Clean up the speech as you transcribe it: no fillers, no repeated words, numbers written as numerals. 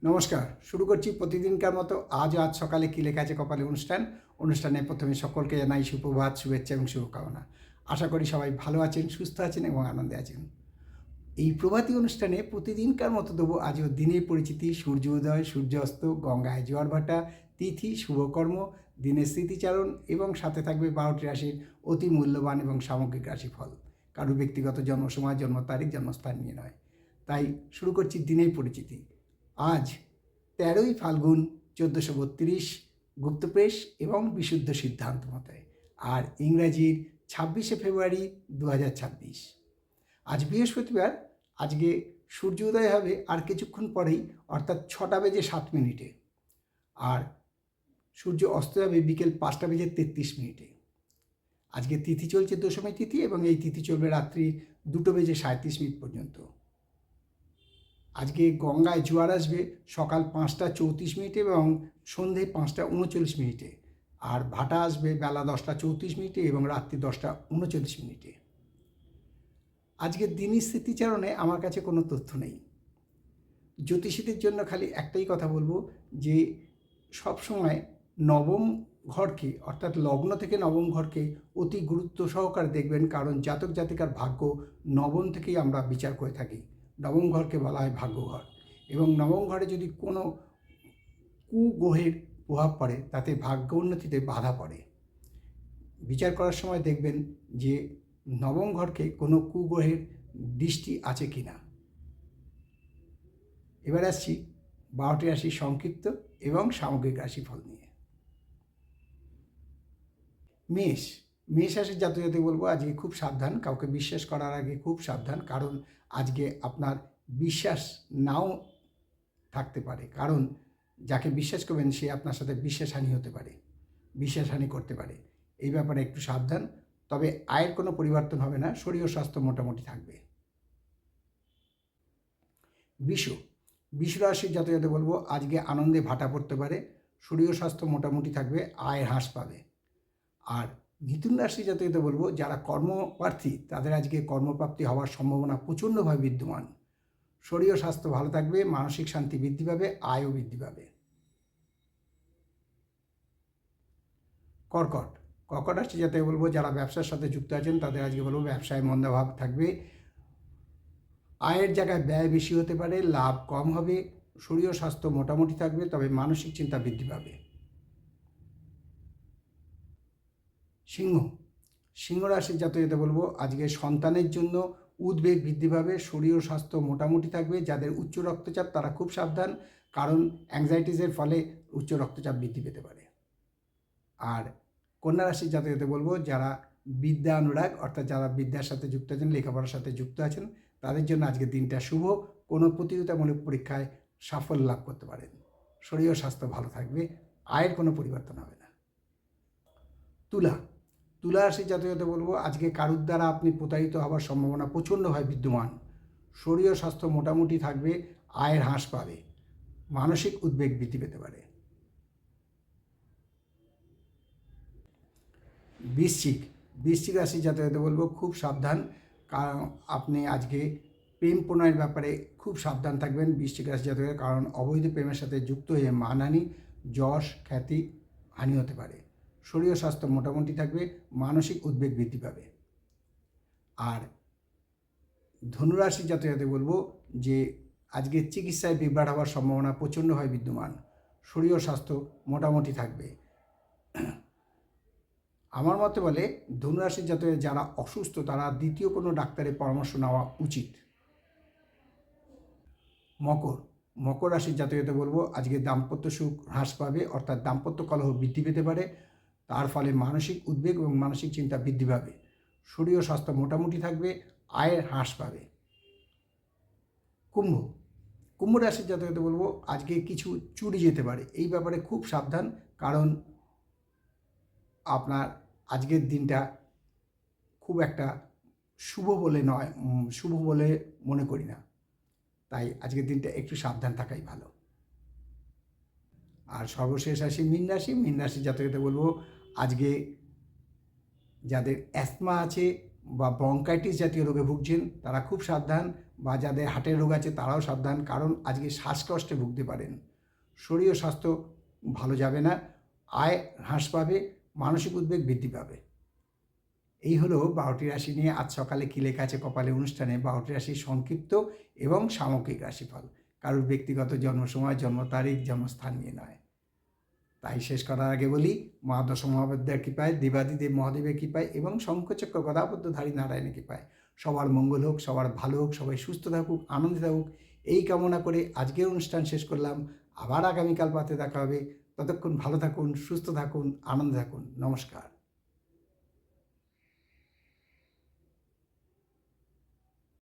নমস্কার। শুরু করছি প্রতিদিনকার মতো আজ সকালে কী লেখা আছে কপালে অনুষ্ঠানে প্রথমে সকলকে জানাই সুপ্রভাত, শুভেচ্ছা এবং শুভকামনা। আশা করি সবাই ভালো আছেন, সুস্থ আছেন এবং আনন্দে আছেন। এই প্রভাতী অনুষ্ঠানে প্রতিদিনকার মতো দেবো আজও দিনের পরিচিতি, সূর্য উদয়, সূর্যাস্ত, গঙ্গায় জোয়ার ভাটা, তিথি, শুভকর্ম, দিনের স্মৃতিচারণ এবং সাথে থাকবে 12টি রাশির অতি মূল্যবান এবং সামগ্রিক রাশিফল। কারোর ব্যক্তিগত জন্ম সময়, জন্ম তারিখ, জন্মস্থান নিয়ে নয়। তাই শুরু করছি দিনের পরিচিতি। আজ 13ই ফাল্গুন 1432 গুপ্তপ্রেস এবং বিশুদ্ধ সিদ্ধান্ত মতে, আর ইংরাজির 26শে ফেব্রুয়ারি 2026। আজ বৃহস্পতিবার। আজকে সূর্য উদয় হবে আর কিছুক্ষণ পরেই, অর্থাৎ 6টা বেজে 7 মিনিটে, আর সূর্য অস্ত যাবে বিকেল 5টা বেজে 33 মিনিটে। আজকে তিথি চলছে দশমী তিথি এবং এই তিথি চলবে রাত্রি 2টো বেজে 37 মিনিট পর্যন্ত। আজকে গঙ্গায় জোয়ার আসবে সকাল 5টা 34 মিনিটে এবং সন্ধে 5টা 39 মিনিটে, আর ভাটা আসবে বেলা 10টা 34 মিনিটে এবং রাত্রি 10টা 39 মিনিটে। আজকের দিনই স্মৃতিচারণে আমার কাছে কোনো তথ্য নেই। জ্যোতিষীদের জন্য খালি একটাই কথা বলবো যে সবসময় নবম ঘরকে, অর্থাৎ লগ্ন থেকে নবম ঘরকে অতি গুরুত্ব সহকারে দেখবেন, কারণ জাতক জাতিকার ভাগ্য নবম থেকেই আমরা বিচার করে থাকি। নবম ঘরকে বলা হয় ভাগ্যঘর, এবং নবম ঘরে যদি কোনো কুগ্রহের প্রভাব পড়ে তাতে ভাগ্য উন্নতিতে বাধা পড়ে। বিচার করার সময় দেখবেন যে নবম ঘরকে কোনো কুগ্রহের দৃষ্টি আছে কি না। এবার আসছি 12টি রাশির সংক্ষিপ্ত এবং সামগ্রিক রাশিফল নিয়ে। মেষ রাশির জাতক জাতিক বলবো আজকে খুব সাবধান, কাউকে বিশ্বাস করার আগে খুব সাবধান, কারণ আজকে আপনার বিশ্বাস নাও থাকতে পারে, কারণ যাকে বিশ্বাস করবেন সে আপনার সাথে বিশ্বাসহানি হতে পারে, বিশ্বাসহানি করতে পারে। এই ব্যাপারে একটু সাবধান। তবে আয়ের কোনো পরিবর্তন হবে না, শরীর স্বাস্থ্য মোটামুটি থাকবে। বিষ রাশির জাতক জাতিক বলবো আজকে আনন্দে ভাটা পড়তে পারে, শরীর স্বাস্থ্য মোটামুটি থাকবে, আয় হ্রাস পাবে। আর মিথুন রাশির জাতক জাতিক বলবো যারা কর্মপ্রার্থী তাদের আজকে কর্মপ্রাপ্তি হওয়ার সম্ভাবনা প্রচণ্ডভাবে বিদ্যমান, শরীর স্বাস্থ্য ভালো থাকবে, মানসিক শান্তি বৃদ্ধি পাবে, আয়ও বৃদ্ধি পাবে। কর্কট রাশি যাতে বলবো যারা ব্যবসার সাথে যুক্ত আছেন তাদের আজকে বলবো ব্যবসায় মন্দাভাব থাকবে, আয়ের জায়গায় ব্যয় বেশি হতে পারে, লাভ কম হবে, শরীর স্বাস্থ্য মোটামুটি থাকবে, তবে মানসিক চিন্তা বৃদ্ধি পাবে। সিংহ রাশির জাতক জাতিক বলবো আজকে সন্তানের জন্য উদ্বেগ বৃদ্ধি পাবে, শরীর স্বাস্থ্য মোটামুটি থাকবে। যাদের উচ্চ রক্তচাপ তারা খুব সাবধান, কারণ অ্যাংজাইটিসের ফলে উচ্চ রক্তচাপ বৃদ্ধি পেতে পারে। আর কন্যা রাশির জাতক জাতিক বলবো যারা বিদ্যা অনুরাগ, অর্থাৎ যারা বিদ্যার সাথে যুক্ত আছেন, লেখাপড়ার সাথে যুক্ত আছেন, তাদের জন্য আজকের দিনটা শুভ, কোনো প্রতিযোগিতামূলক পরীক্ষায় সাফল্য লাভ করতে পারেন, শরীর ও স্বাস্থ্য ভালো থাকবে, আয়ের কোনো পরিবর্তন হবে না। তুলা রাশির জাতক জাতিক বলবো আজকে কারুর দ্বারা আপনি প্রতারিত হওয়ার সম্ভাবনা প্রচণ্ডভাবে বিদ্যমান, শরীর ও স্বাস্থ্য মোটামুটি থাকবে, আয়ের হ্রাস পাবে, মানসিক উদ্বেগ বৃদ্ধি পেতে পারে। বৃশ্চিক রাশির জাতক জাতিক বলবো খুব সাবধান, কারণ আপনি আজকে প্রেম প্রণয়ের ব্যাপারে খুব সাবধান থাকবেন বৃশ্চিক রাশি জাতকের, কারণ অবৈধ প্রেমের সাথে যুক্ত হয়ে মানহানি, যশ খ্যাতি হানি হতে পারে, শরীর স্বাস্থ্য মোটামুটি থাকবে, মানসিক উদ্বেগ বৃদ্ধি পাবে। আর ধনুরাশির জাতক জাতিক বলবো যে আজকে চিকিৎসায় বিভ্রাট হওয়ার সম্ভাবনা প্রচণ্ডভাবে বিদ্যমান, শরীর স্বাস্থ্য মোটামুটি থাকবে। আমার মতে বলে ধনুরাশির জাতক যারা অসুস্থ তারা দ্বিতীয় কোনো ডাক্তারের পরামর্শ নেওয়া উচিত। মকর রাশির জাতক জাতিক বলবো আজকে দাম্পত্য সুখ হ্রাস পাবে, অর্থাৎ দাম্পত্য কলহ বৃদ্ধি পেতে পারে, তার ফলে মানসিক উদ্বেগ এবং মানসিক চিন্তা বৃদ্ধি পাবে, শরীর স্বাস্থ্য মোটামুটি থাকবে, আয়ের হ্রাস পাবে। কুম্ভ রাশির জাতক জাতিক বলবো আজকে কিছু চুরি যেতে পারে, এই ব্যাপারে খুব সাবধান, কারণ আপনার আজকের দিনটা খুব একটা শুভ বলে মনে করি না, তাই আজকের দিনটা একটু সাবধান থাকাই ভালো। আর সর্বশেষ আসি মীন রাশির জাতক জাতিক বলবো আজকে যাদের অ্যাস্তমা আছে বা ব্রঙ্কাইটিস জাতীয় রোগে ভুগছেন তারা খুব সাবধান, বা যাদের হার্টের রোগ আছে তারাও সাবধান, কারণ আজকে শ্বাসকষ্টে ভুগতে পারেন। শরীর ও স্বাস্থ্য ভালো যাবে না, আয় হ্রাস পাবে, মানসিক উদ্বেগ বৃদ্ধি পাবে। এই হলো 12টি রাশি নিয়ে আজ সকালে কী লেখা আছে কপালে অনুষ্ঠানে 12টি রাশির সংক্ষিপ্ত এবং সামগ্রিক রাশিফল। কারোর ব্যক্তিগত জন্ম সময়, জন্ম তারিখ, জন্মস্থান নিয়ে নয়। তাই শেষ করার আগে বলি, মহাদশ মহাবিদ্যার কৃপায়, দেবাদিদেব মহাদেবের কৃপায় এবং শঙ্খচক্র গদাপদ্মধারী নারায়ণের কৃপায় সবার মঙ্গল হোক, সবার ভালো হোক, সবাই সুস্থ থাকুক, আনন্দে থাকুক, এই কামনা করে আজকের অনুষ্ঠান শেষ করলাম। আবার আগামীকাল পাতে দেখা হবে। ততক্ষণ ভালো থাকুন, সুস্থ থাকুন, আনন্দে থাকুন। নমস্কার।